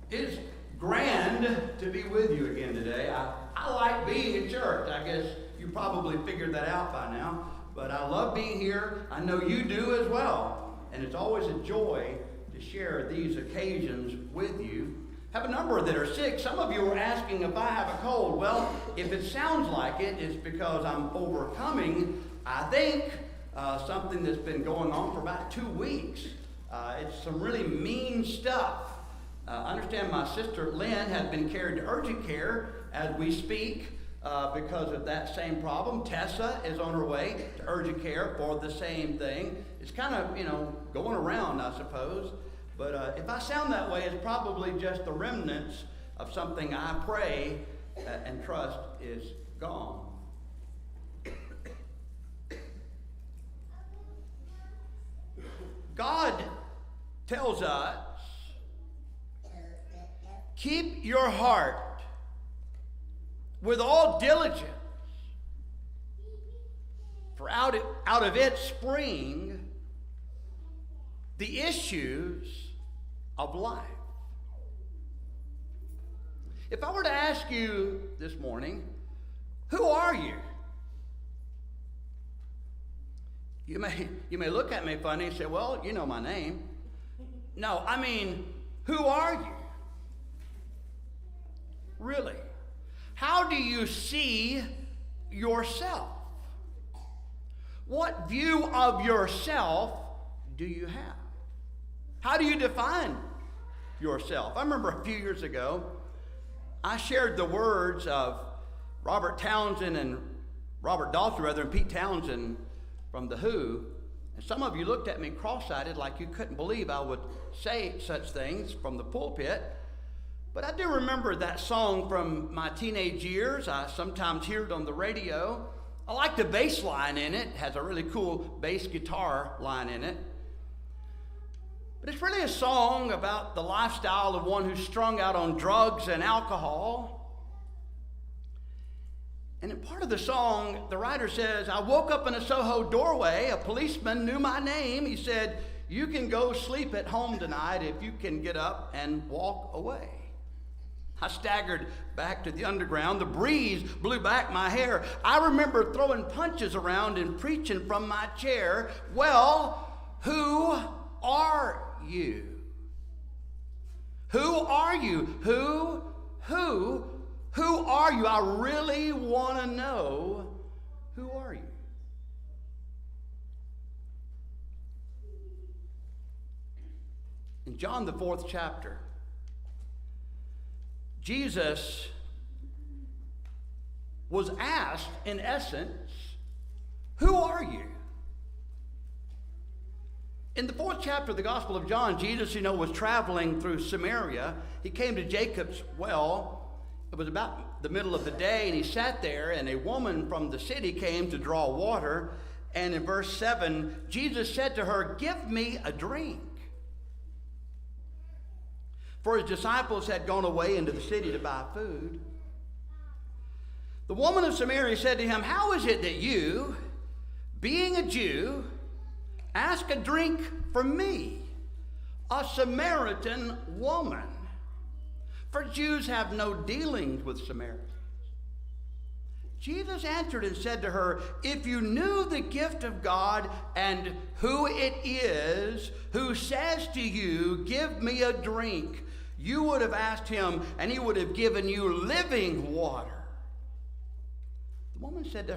It's grand to be with you again today. I like being in church. I guess you probably figured that out by now. But I love being here. I know you do as well. And it's always a joy to share these occasions with you. I have a number that are sick. Some of you are asking if I have a cold. Well, if it sounds like it, it's because I'm overcoming, I think, something that's been going on for about 2 weeks. It's some really mean stuff. I understand my sister Lynn has been carried to urgent care as we speak because of that same problem. Tessa is on her way to urgent care for the same thing. It's kind of, going around, I suppose. But if I sound that way, it's probably just the remnants of something I pray and trust is gone. God tells us, keep your heart with all diligence, for out of it spring the issues of life. If I were to ask you this morning, who are you? You may look at me funny and say, well, you know my name. No, I mean, who are you? Really? How do you see yourself? What view of yourself do you have? How do you define yourself? I remember a few years ago, I shared the words of Robert Townsend and Pete Townsend from The Who. And some of you looked at me cross-eyed like you couldn't believe I would say such things from the pulpit. But I do remember that song from my teenage years. I sometimes hear it on the radio. I like the bass line in it. It has a really cool bass guitar line in it. But it's really a song about the lifestyle of one who's strung out on drugs and alcohol. And in part of the song, the writer says, I woke up in a Soho doorway. A policeman knew my name. He said, you can go sleep at home tonight if you can get up and walk away. I staggered back to the underground. The breeze blew back my hair. I remember throwing punches around and preaching from my chair. Well, who are you? Who are you? Who are you? I really want to know, who are you? In John, the 4th chapter, Jesus was asked, in essence, who are you? In the 4th chapter of the Gospel of John, Jesus, was traveling through Samaria. He came to Jacob's well. It was about the middle of the day, and he sat there, and a woman from the city came to draw water. And in verse 7, Jesus said to her, give me a drink. For his disciples had gone away into the city to buy food. The woman of Samaria said to him, how is it that you, being a Jew, ask a drink from me, a Samaritan woman? For Jews have no dealings with Samaritans. Jesus answered and said to her, if you knew the gift of God and who it is who says to you, give me a drink, you would have asked him, and he would have given you living water. The woman said to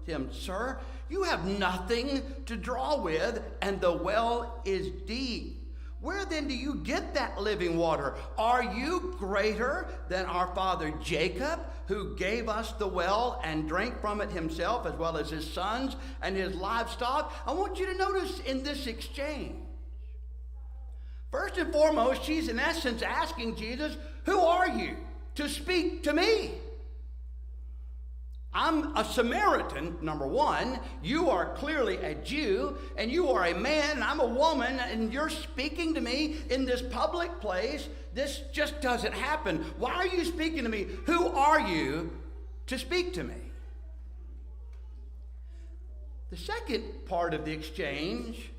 him, sir, you have nothing to draw with, and the well is deep. Where then do you get that living water? Are you greater than our father Jacob, who gave us the well and drank from it himself, as well as his sons and his livestock? I want you to notice in this exchange, first and foremost, she's in essence asking Jesus, who are you to speak to me? I'm a Samaritan, number one. You are clearly a Jew, and you are a man, and I'm a woman, and you're speaking to me in this public place. This just doesn't happen. Why are you speaking to me? Who are you to speak to me? The second part of the exchange